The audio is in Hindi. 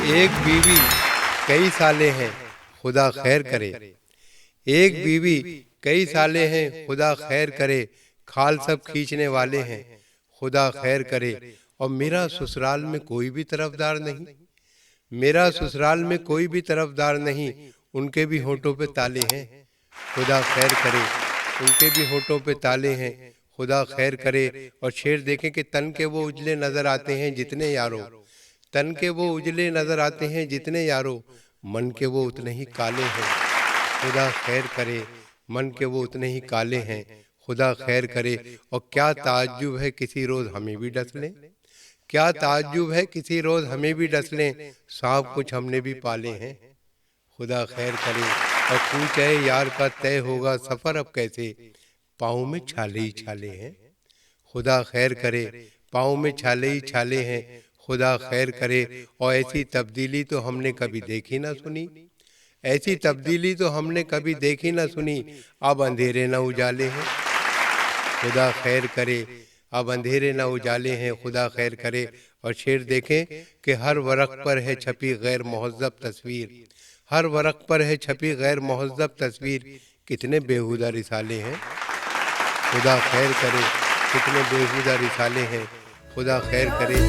एक बीवी कई साले हैं, खुदा खैर करे। एक बीवी कई साले हैं, खुदा खैर करे। खाल सब खींचने वाले हैं, खुदा खैर करे। और मेरा ससुराल में कोई भी तरफदार नहीं, मेरा ससुराल में कोई भी तरफदार नहीं। उनके भी होठों पे ताले हैं, खुदा खैर करे। उनके भी होठों पे ताले हैं, खुदा खैर करे। और शेर देखें कि तन के वो उजले नजर आते हैं जितने यारों, तन के वो उजले नजर आते हैं जितने यारों, मन के वो उतने ही काले हैं, खुदा खैर करे। मन के वो उतने ही काले हैं, खुदा खैर करे। और क्या ताज्जुब है किसी रोज हमें भी डस लें, क्या ताज्जुब है किसी रोज हमें भी डस लें। सांप कुछ हमने भी पाले हैं, खुदा खैर करे। और पूछे यार का तय होगा सफर अब कैसे, पाँव में छाले ही छाले हैं, खुदा खैर करे। पाँव में छाले ही छाले हैं, खुदा खैर करे। और ऐसी तब्दीली तो हमने कभी देखी ना सुनी, ऐसी तब्दीली तो हमने कभी देखी ना सुनी। अब अंधेरे न उजाले हैं, खुदा खैर करे। अब अंधेरे न उजाले हैं, खुदा खैर करे। और शेर देखें कि हर वरक पर है छपी गैर मुहज़्ज़ब तस्वीर, हर वरक पर है छपी गैर मुहज़्ज़ब तस्वीर। कितने बेहुदा रिसाले हैं, खुदा खैर करे। कितने बेहुदा रिसाले हैं, खुदा खैर करे।